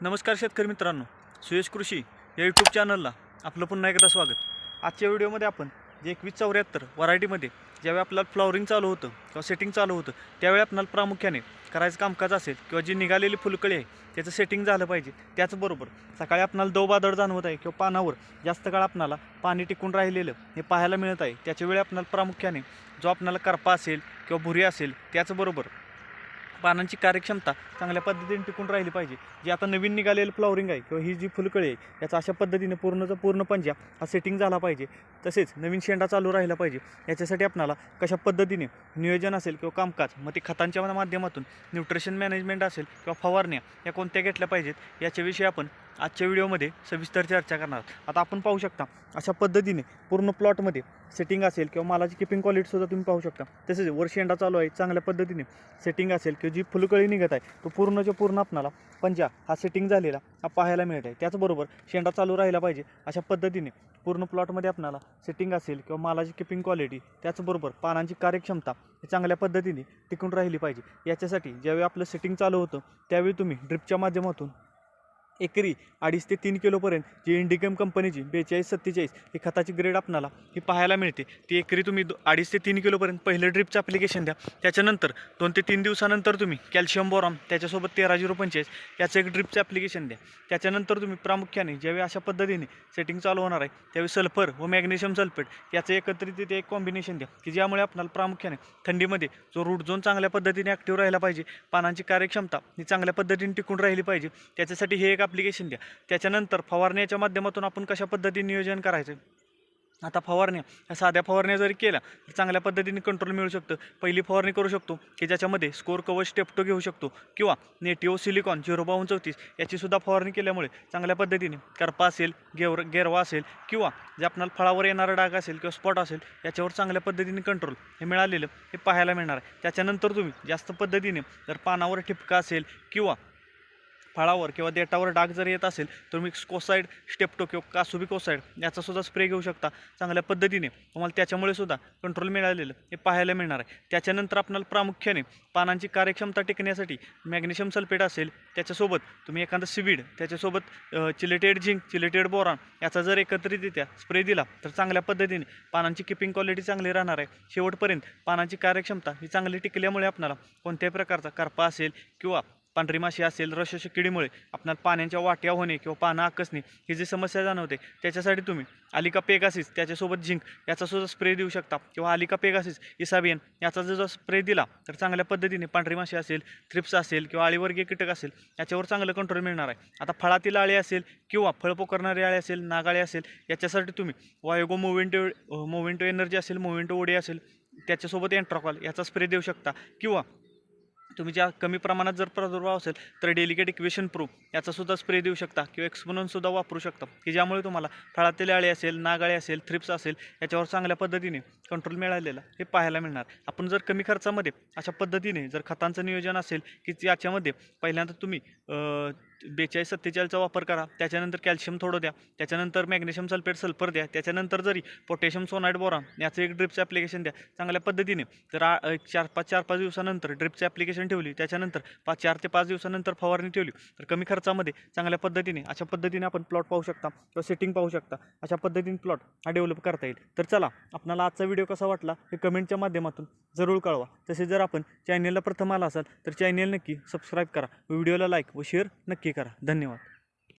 नमस्कार शेतकरी मित्रांनो, सुयश कृषी या यूट्यूब चॅनलला आपलं पुन्हा एकदा स्वागत. आजच्या व्हिडिओमध्ये आपण जे 2174 व्हरायटीमध्ये ज्यावेळी आपल्याला फ्लॉवरिंग चालू होतं किंवा सेटिंग चालू होतं त्यावेळी आपल्याला प्रामुख्याने करायचं कामकाज असेल किंवा जी निघालेली फुलकळी आहे त्याचं सेटिंग झालं पाहिजे. त्याचबरोबर सकाळी आपल्याला दवबादळ जाणवत आहे किंवा पानावर जास्त काळ आपल्याला पाणी टिकून राहिलेलं हे पाहायला मिळत आहे. त्याच्यावेळी आपल्याला प्रामुख्याने जो आपल्याला करपा असेल किंवा भुरी असेल त्याचबरोबर पानांची कार्यक्षमता चांगल्या पद्धतीने टिकून राहिली पाहिजे. जी आता नवीन निघालेलं फ्लॉवरिंग आहे किंवा ही जी फुलकळी आहे याचा अशा पद्धतीने पूर्ण पंजा हा सेटिंग झाला पाहिजे. तसेच नवीन शेंडा चालू राहिला पाहिजे. याच्यासाठी आपल्याला कशा पद्धतीने नियोजन असेल किंवा कामकाज मग ते खतांच्या माध्यमातून न्यूट्रिशन मॅनेजमेंट असेल किंवा फवारण्या या कोणत्या घेतल्या पाहिजेत याच्याविषयी आपण आजच्या व्हिडिओमध्ये सविस्तर चर्चा करणार. आता आपण पाहू शकता अशा पद्धतीने पूर्ण प्लॉटमध्ये सेटिंग असेल किंवा मालाची किपिंग क्वालिटीसुद्धा तुम्ही पाहू शकता. तसेच वर शेंडा चालू आहे चांगल्या पद्धतीने सेटिंग असेल किंवा जी फुलकळी निघत आहे तो पूर्णच्या पूर्ण आपणाला पंजा हा सेटिंग झालेला हा पाहायला मिळत आहे. त्याचबरोबर शेंडा चालू राहिला पाहिजे अशा पद्धतीने पूर्ण प्लॉटमध्ये आपणाला सेटिंग असेल किंवा मालाची किपिंग क्वालिटी त्याचबरोबर पानांची कार्यक्षमता ही चांगल्या पद्धतीने टिकून राहिली पाहिजे. याच्यासाठी ज्यावेळी आपलं सेटिंग चालू होतं त्यावेळी तुम्ही ड्रिपच्या माध्यमातून एकरी 2.5 ते 3 किलोपर्यंत जी इंडिकम कंपनीची 4247 ही खताची ग्रेड आपणाला ही पाहायला मिळते. ती एकरी तुम्ही 2.5 ते 3 किलोपर्यंत पहिलं ड्रिपचं ॲप्लिकेशन द्या. त्याच्यानंतर 2 ते 3 दिवसानंतर तुम्ही कॅल्शियम बोरॉन त्याच्यासोबत 13-0-45 याचं एक ड्रिपचं ॲप्लिकेशन द्या. त्याच्यानंतर तुम्ही प्रामुख्याने ज्यावेळी अशा पद्धतीने सेटिंग चालू होणार आहे त्यावेळी सल्फर व मॅग्नेशियम सल्फेट याचं एकत्रित एक कॉम्बिनेशन द्या की ज्यामुळे आपल्याला प्रामुख्याने थंडीमध्ये जो रूट झोन चांगल्या पद्धतीने ॲक्टिव्ह राहिला पाहिजे, पानांची कार्यक्षमता ही चांगल्या पद्धतीने टिकून राहिली पाहिजे. त्याच्यासाठी हे एक ॲप्लिकेशन द्या. त्याच्यानंतर फवारण्याच्या माध्यमातून आपण कशा पद्धतीने नियोजन करायचं. आता फवारण्या ह्या साध्या फवारण्या जरी केल्या तर चांगल्या पद्धतीने कंट्रोल मिळू शकतं. पहिली फवारणी करू शकतो की ज्याच्यामध्ये स्कोर कवच टेप्टो घेऊ शकतो किंवा नेटिओ सिलिकॉन 05234 याचीसुद्धा फवारणी केल्यामुळे चांगल्या पद्धतीने करपा असेल गेरवा असेल किंवा जे आपल्याला फळावर येणारा डाग असेल किंवा स्पॉट असेल याच्यावर चांगल्या पद्धतीने कंट्रोल हे मिळालेलं हे पाहायला मिळणार आहे. त्याच्यानंतर तुम्ही जास्त पद्धतीने जर पानावर ठिपका असेल किंवा फळावर किंवा देठावर डाग जर येत असेल तर तुम्ही स्कोसाईड स्टेप्टो किंवा कासुबी कोसाईड याचासुद्धा स्प्रे घेऊ शकता. चांगल्या पद्धतीने तुम्हाला त्याच्यामुळे सुद्धा कंट्रोल मिळालेलं हे पाहायला मिळणार आहे. त्याच्यानंतर आपल्याला प्रामुख्याने पानांची कार्यक्षमता टिकण्यासाठी मॅग्नेशियम सल्फेट असेल त्याच्यासोबत तुम्ही एखादं सिविड त्याच्यासोबत चिलेटेड झिंक चिलेटेड बोरॉन याचा जर एकत्रितरित्या स्प्रे दिला तर चांगल्या पद्धतीने पानांची किपिंग क्वालिटी चांगली राहणार आहे. शेवटपर्यंत पानांची कार्यक्षमता ही चांगली टिकल्यामुळे आपल्याला कोणत्याही प्रकारचा करपा असेल किंवा पांढरी माशी असेल रसशोषक किडीमुळे आपल्याला पाण्याच्या वाट्या होणे किंवा पानं आकसणे ही जी समस्या जाणवते त्याच्यासाठी तुम्ही आलिका पेगासिस त्याच्यासोबत झिंक याचासुद्धा स्प्रे देऊ शकता किंवा आलिका पेगासिस इसाबियन याचा जर स्प्रे दिला तर चांगल्या पद्धतीने पांढरी माशी असेल थ्रिप्स असेल किंवा अळीवर्गीय कीटक असेल याच्यावर चांगलं कंट्रोल मिळणार आहे. आता फळातील आळे असेल किंवा फळ पोकरणारे आळे असेल नागाळे असेल याच्यासाठी तुम्ही वायोगो मोव्हेंटो एनर्जी असेल मोव्हेंटो ओडी असेल त्याच्यासोबत एंट्रॉकॉल याचा स्प्रे देऊ शकता किंवा तुम्ही ज्या कमी प्रमाणात जर प्रादुर्भाव असेल तर डेलिकेट इक्वेशन प्रूफ याचासुद्धा स्प्रे देऊ शकता किंवा एक्सपोनन्ससुद्धा वापरू शकता की ज्यामुळे तुम्हाला फळातील आळे असेल नागाळे असेल थ्रिप्स असेल याच्यावर चांगल्या पद्धतीने कंट्रोल मिळालेलं हे पाहायला मिळणार. आपण जर कमी खर्चामध्ये अशा पद्धतीने जर खतांचं नियोजन असेल की याच्यामध्ये पहिल्यांदा तुम्ही 4247चा वापर करा. त्याच्यानंतर कॅल्शियम थोडं द्या. त्याच्यानंतर मॅग्नेशियम सल्फेट सल्फर द्या. त्याच्यानंतर जरी पोटॅशियम सोनाईड बोरॉन याचं एक ड्रिपचं ॲप्लिकेशन द्या. चांगल्या पद्धतीने तर 4-5 दिवसानंतर ड्रिपचं ॲप्लिकेशन ठेवली त्याच्यानंतर 4 ते 5 दिवसानंतर फवारणी ठेवली तर कमी खर्चामध्ये चांगल्या पद्धतीने अशा पद्धतीने आपण प्लॉट पाहू शकता किंवा सेटिंग पाहू शकता. अशा पद्धतीने प्लॉट हा डेव्हलप करता येईल. तर चला आपल्याला आजचा व्हिडिओ कसा वाटला हे कमेंटच्या माध्यमातून जरूर कळवा. तसेच जर आपण चॅनलला प्रथम आला असाल तर चॅनल नक्की सबस्क्राईब करा. व्हिडिओला लाईक व शेअर नक्की करा. धन्यवाद.